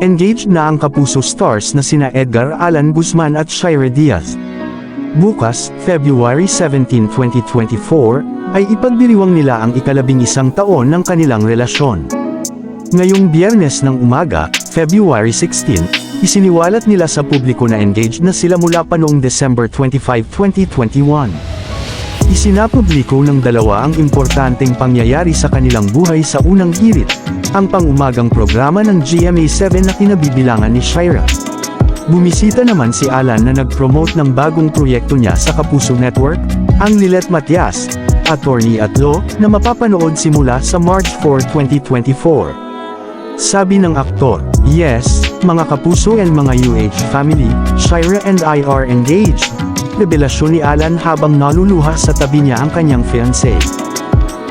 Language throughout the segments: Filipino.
Engaged na ang kapuso stars na sina Edgar Allan Guzman at Shira Diaz. Bukas, February 17, 2024, ay ipagdiriwang nila ang ika-11 taon ng kanilang relasyon. Ngayong Biyernes ng umaga, February 16, isiniwalat nila sa publiko na engaged na sila mula pa noong December 25, 2021. Isinapubliko ng dalawa ang importanteng pangyayari sa kanilang buhay sa unang hirit, ang pang-umagang programa ng GMA7 na kinabibilangan ni Shira. Bumisita naman si Alan na nag-promote ng bagong proyekto niya sa Kapuso Network, ang Lilet Matias, Attorney at Law, na mapapanood simula sa March 4, 2024. Sabi ng aktor, "Yes, mga kapuso and mga UH family, Shira and I are engaged." Revelasyon ni Alan habang naluluha sa tabi niya ang kanyang fiancé.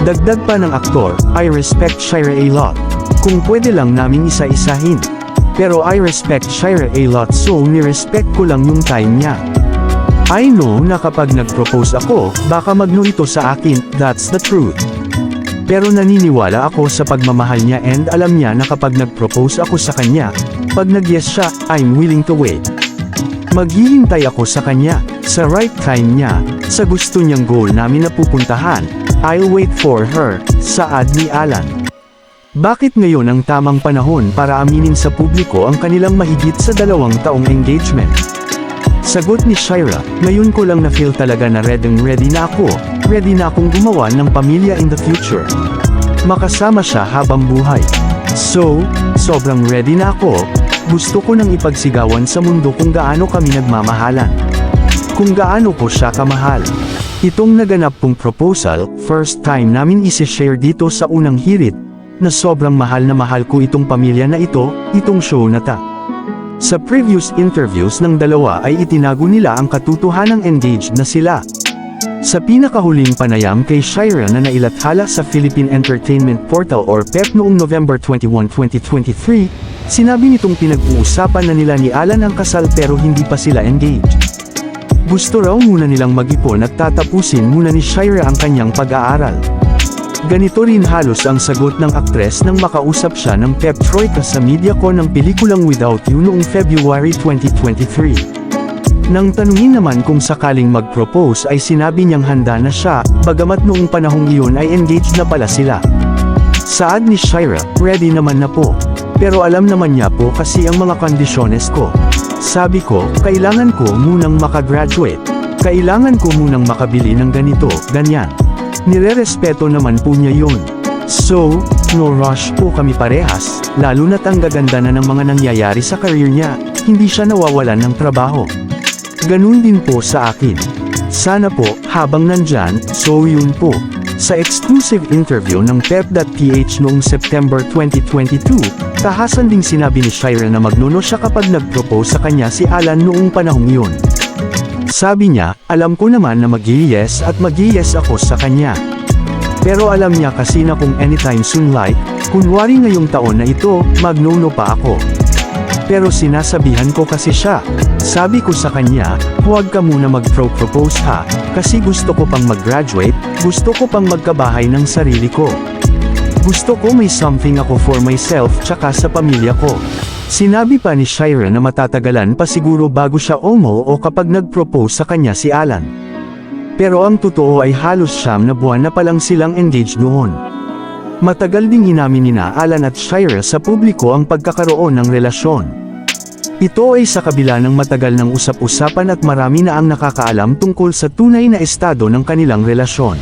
Dagdag pa ng aktor, "I respect Shira a lot. Kung pwede lang naming isa-isahin. Pero I respect Shira a lot, so ni-respect ko lang yung time niya. I know na kapag nag-propose ako, baka mag-no ito sa akin, that's the truth. Pero naniniwala ako sa pagmamahal niya and alam niya na kapag nag-propose ako sa kanya, pag nag-yes siya, I'm willing to wait. Maghihintay ako sa kanya, sa right time niya, sa gusto niyang goal namin na pupuntahan. I'll wait for her," saad ni Alan. Bakit ngayon ang tamang panahon para aminin sa publiko ang kanilang mahigit sa 2 taong engagement? Sagot ni Shira, "Ngayon ko lang na-feel talaga na ready na ako, ready na akong gumawa ng pamilya in the future. Makasama siya habang buhay. So, sobrang ready na ako. Gusto ko nang ipagsigawan sa mundo kung gaano kami nagmamahalan. Kung gaano ko siya kamahal." Itong naganap pong proposal, first time namin isi-share dito sa unang hirit, na sobrang mahal na mahal ko itong pamilya na ito, itong show na ta. Sa previous interviews ng dalawa ay itinago nila ang katotohanang engaged na sila. Sa pinakahuling panayam kay Shira na nailathala sa Philippine Entertainment Portal or PEP noong November 21, 2023, sinabi nitong pinag-uusapan na nila ni Alan ang kasal pero hindi pa sila engaged. Gusto raw muna nilang mag-ipon at tatapusin muna ni Shira ang kanyang pag-aaral. Ganito rin halos ang sagot ng aktres nang makausap siya ng Pep Troika sa MediaCon ng pelikulang Without You noong February 2023. Nang tanungin naman kung sakaling mag-propose ay sinabi niyang handa na siya, bagamat noong panahong iyon ay engaged na pala sila. Saad ni Shira, "Ready naman na po. Pero alam naman niya po kasi ang mga kondisyones ko. Sabi ko, kailangan ko munang makagraduate. Kailangan ko munang makabili ng ganito, ganyan. Nire-respeto naman po niya yun. So, no rush po kami parehas, lalo na't ang gaganda na ng mga nangyayari sa career niya, hindi siya nawawalan ng trabaho. Ganun din po sa akin. Sana po, habang nandyan, so yun po." Sa exclusive interview ng Pep.ph noong September 2022, tahasan ding sinabi ni Shira na magnono siya kapag nag-propose sa kanya si Alan noong panahong yun. Sabi niya, "Alam ko naman na mag-yes at mag-yes ako sa kanya. Pero alam niya kasi na kung anytime soon like, kunwari ngayong taon na ito, magnono pa ako. Pero sinasabihan ko kasi siya. Sabi ko sa kanya, huwag ka muna mag-propose ha, kasi gusto ko pang mag-graduate, gusto ko pang magkabahay ng sarili ko. Gusto ko may something ako for myself tsaka sa pamilya ko." Sinabi pa ni Shira na matatagalan pa siguro bago siya o kapag nag-propose sa kanya si Alan. Pero ang totoo ay halos 9 na buwan na palang silang engaged noon. Matagal ding inamin nina Alan at Shira sa publiko ang pagkakaroon ng relasyon. Ito ay sa kabila ng matagal ng usap-usapan at marami na ang nakakaalam tungkol sa tunay na estado ng kanilang relasyon.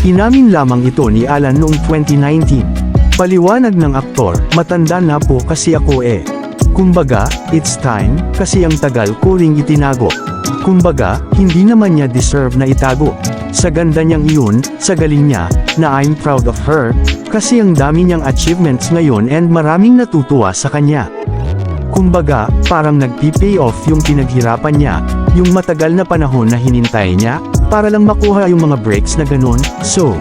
Inamin lamang ito ni Alan noong 2019. Paliwanag ng aktor, "Matanda na po kasi ako eh. Kumbaga, it's time, kasi ang tagal ko ring itinago. Kumbaga, hindi naman niya deserve na itago. Sa ganda niyang iyon, sa galing niya, na I'm proud of her, kasi ang dami niyang achievements ngayon and maraming natutuwa sa kanya. Kumbaga, parang nagpi-pay off yung pinaghirapan niya, yung matagal na panahon na hinintay niya, para lang makuha yung mga breaks na ganun, so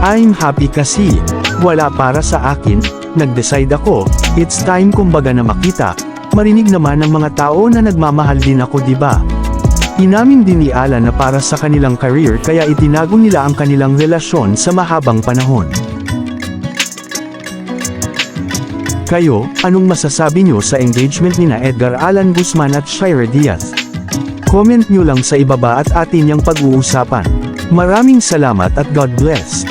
I'm happy kasi, wala para sa akin, nag-decide ako, it's time kumbaga na makita, marinig naman ng mga tao na nagmamahal din ako, diba? Inamin din ni Alan na para sa kanilang career kaya itinago nila ang kanilang relasyon sa mahabang panahon. Kayo, anong masasabi nyo sa engagement nina Edgar Allan Guzman at Shira Diaz? Comment nyo lang sa ibaba at atin yang pag-uusapan. Maraming salamat at God bless.